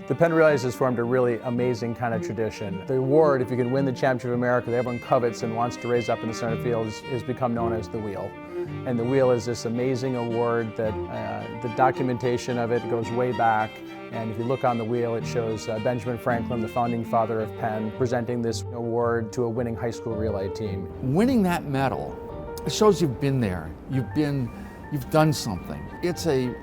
The Penn Relays has formed a really amazing kind of tradition. The award, if you can win the Championship of America, that everyone covets and wants to raise up in the center field, has become known as the Wheel. And the Wheel is this amazing award that the documentation of it goes way back. And if you look on the wheel, it shows Benjamin Franklin, the founding father of Penn, presenting this award to a winning high school relay team. Winning that medal, it shows you've been there. You've done something. It's a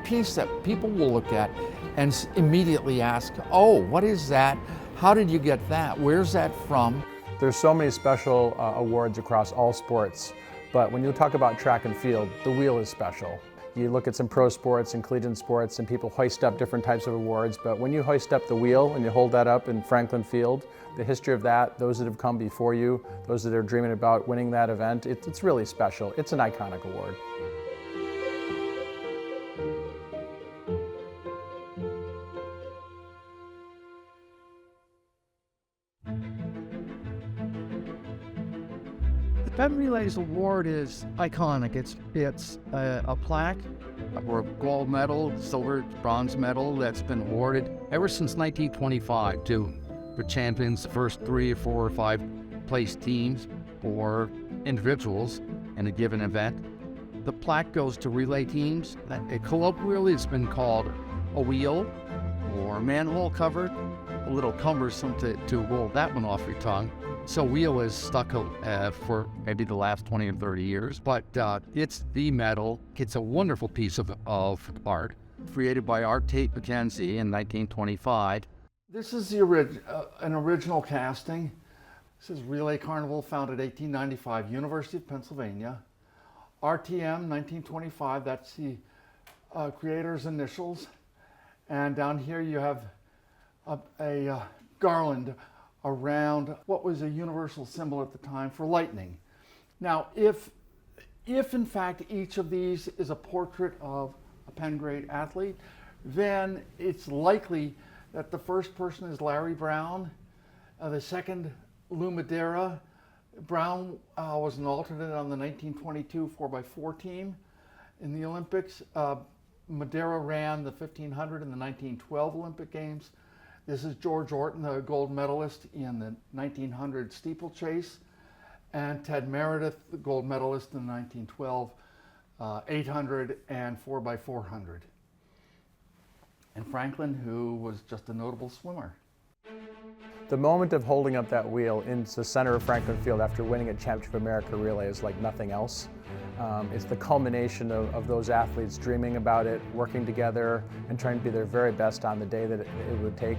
piece that people will look at and immediately ask, oh, what is that? How did you get that? Where's that from? There's so many special awards across all sports, but when you talk about track and field, the Wheel is special. You look at some pro sports and collegiate sports and people hoist up different types of awards, but when you hoist up the Wheel and you hold that up in Franklin Field, the history of that, those that have come before you, those that are dreaming about winning that event, it's really special. It's an iconic award. The Penn Relays Award is iconic. It's a plaque or a gold medal, silver, bronze medal that's been awarded ever since 1925 to the champions, the first 3 or 4 or 5 place teams or individuals in a given event. The plaque goes to relay teams. It colloquially has been called a wheel or manhole cover. A little cumbersome to roll that one off your tongue. So wheel is stuck for maybe the last 20 or 30 years, but it's the medal. It's a wonderful piece of art created by Art Tate McKenzie in 1925. This is an original casting. This is Relay Carnival, founded 1895, University of Pennsylvania. RTM 1925, that's the creator's initials. And down here you have a garland around what was a universal symbol at the time for lightning. Now, if in fact each of these is a portrait of a Penn grade athlete, then it's likely that the first person is Larry Brown, the second Lou Madeira. Brown was an alternate on the 1922 4x4 team in the Olympics. Madeira ran the 1500 in the 1912 Olympic Games. This is George Orton, the gold medalist in the 1900 steeplechase, and Ted Meredith, the gold medalist in the 1912 800 and 4x400. And Franklin, who was just a notable swimmer. The moment of holding up that wheel into the center of Franklin Field after winning a Championship of America relay is like nothing else. It's the culmination of those athletes dreaming about it, working together, and trying to be their very best on the day that it would take.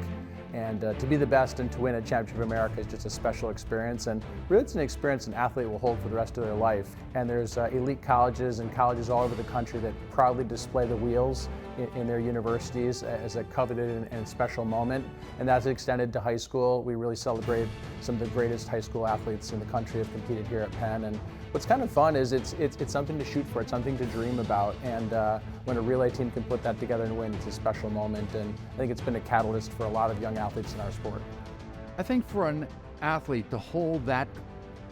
And to be the best and to win a Championship of America is just a special experience, and really it's an experience an athlete will hold for the rest of their life. And there's elite colleges and colleges all over the country that proudly display the wheels in their universities as a coveted and special moment. And that's extended to high school. We really celebrate some of the greatest high school athletes in the country have competed here at Penn. And what's kind of fun is it's something to shoot for, it's something to dream about. And when a relay team can put that together and win, it's a special moment. And I think it's been a catalyst for a lot of young athletes in our sport. I think for an athlete to hold that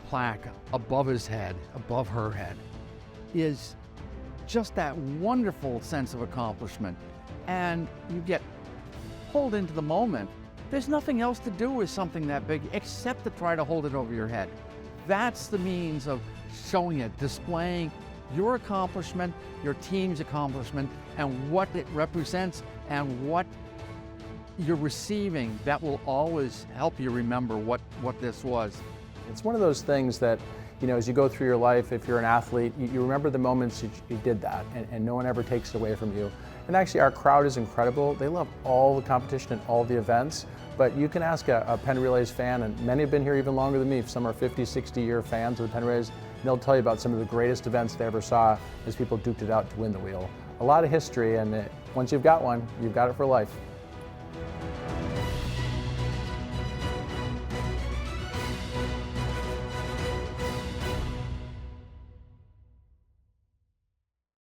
plaque above his head, above her head, is just that wonderful sense of accomplishment. And you get pulled into the moment. There's nothing else to do with something that big except to try to hold it over your head. That's the means of showing it, displaying your accomplishment, your team's accomplishment, and what it represents and what you're receiving. That will always help you remember what this was. It's one of those things that, you know, as you go through your life, if you're an athlete, you remember the moments you did that, and no one ever takes it away from you. And actually, our crowd is incredible. They love all the competition and all the events, but you can ask a Penn Relays fan, and many have been here even longer than me. Some are 50, 60-year fans of the Penn Relays, and they'll tell you about some of the greatest events they ever saw as people duked it out to win the wheel. A lot of history, and once you've got one, you've got it for life.